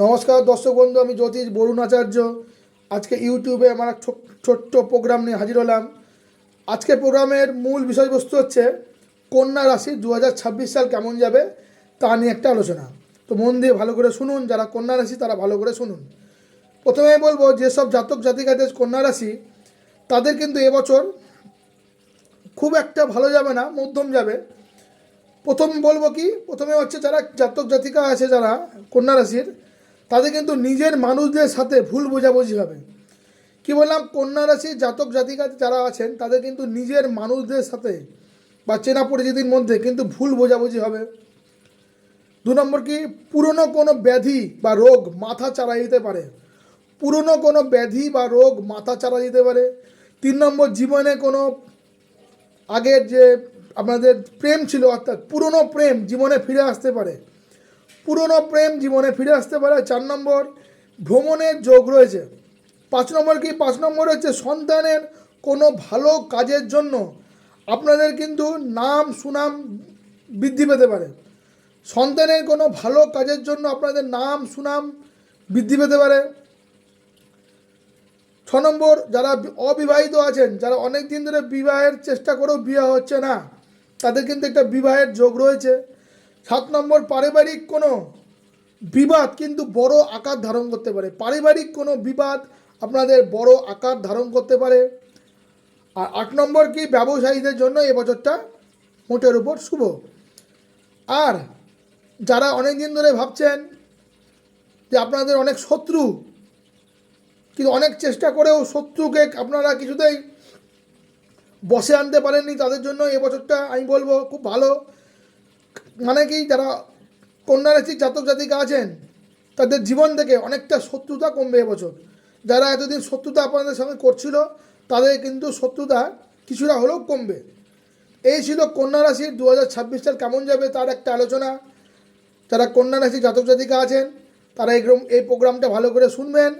নমস্কার দর্শক বন্ধু, আমি জ্যোতিষ বরুণ আচার্য। আজকে ইউটিউবে আমার এক ছোট্ট প্রোগ্রাম নিয়ে হাজির হলাম। আজকে প্রোগ্রামের মূল বিষয়বস্তু হচ্ছে কন্যা রাশি 2026 সাল কেমন যাবে তা নিয়ে একটা আলোচনা। তো মন দিয়ে ভালো করে শুনুন, যারা কন্যা রাশি তারা ভালো করে শুনুন। প্রথমে বলবো, যেসব জাতক জাতিকাদের কন্যা রাশি তাদের কিন্তু এবছর খুব একটা ভালো যাবে না, মধ্যম যাবে। প্রথমে হচ্ছে যারা জাতক জাতিকা আছে, যারা কন্যা রাশির, তাদের কিন্তু নিজের মানুষদের সাথে ভুল বোঝাবুঝি হবে। কি বললাম? কন্যা রাশির জাতক জাতিকা যারা আছেন তাদের কিন্তু নিজের মানুষদের সাথে বা চেনা পরিচিতির মধ্যে কিন্তু ভুল বোঝাবুঝি হবে। 2 নম্বর কি, পুরনো কোনো ব্যাধি বা রোগ মাথা চাড়া দিতে পারে। পুরনো কোনো ব্যাধি বা রোগ মাথা চাড়া দিতে পারে। 3 নম্বর, জীবনে কোনো আগের যে আপনাদের প্রেম ছিল, অর্থাৎ পুরনো প্রেম জীবনে ফিরে আসতে পারে। 4 নম্বর, ভ্রমণের যোগ রয়েছে। 5 নম্বর হচ্ছে সন্তানের কোনো ভালো কাজের জন্য আপনাদের কিন্তু নাম সুনাম বৃদ্ধি পেতে পারে। সন্তানের কোনো ভালো কাজের জন্য আপনাদের নাম সুনাম বৃদ্ধি পেতে পারে। 6 নম্বর, যারা অবিবাহিত আছেন, যারা অনেক দিন ধরে বিবাহের চেষ্টা করেও বিবাহ হচ্ছে না, তাদের কিন্তু একটা বিবাহের যোগ রয়েছে। 7 নম্বর, পারিবারিক কোনো বিবাদ কিন্তু বড় আকার ধারণ করতে পারে। পারিবারিক কোনো বিবাদ আপনাদের বড় আকার ধারণ করতে পারে। আর 8 নম্বর কি, ব্যবসায়ীদের জন্য এবছরটা মোটের উপর শুভ। আর যারা অনেক দিন ধরে ভাবছেন যে আপনাদের অনেক শত্রু, কিন্তু অনেক চেষ্টা করেও শত্রুকে আপনারা কিছুতেই বসে আনতে পারেননি, তাদের জন্য এবছরটা আমি বলবো খুব ভালো। মানে কি, যারা কন্যা রাশির জাতক জাতিকা আছেন তাদের জীবন থেকে অনেকটা শত্রুতা কমবে এবছর। যারা এতদিন শত্রুতা আপনাদের সঙ্গে করছিল তাদের কিন্তু শত্রুতা কিছুটা হলেও কমবে। এই ছিল কন্যা রাশির 2026 সাল কেমন যাবে তার একটা আলোচনা। যারা কন্যা রাশির জাতক জাতিকা আছেন তারা এই প্রোগ্রামটা ভালো করে শুনবেন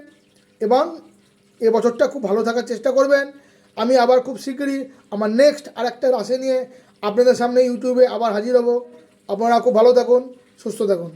এবং এবছরটা খুব ভালো থাকার চেষ্টা করবেন। আমি আবার খুব শীঘ্রই আমার নেক্সট আরেকটা রাশি নিয়ে আপনাদের সামনে ইউটিউবে আবার হাজির হব। আপনারা খুব ভালো থাকুন, সুস্থ থাকুন।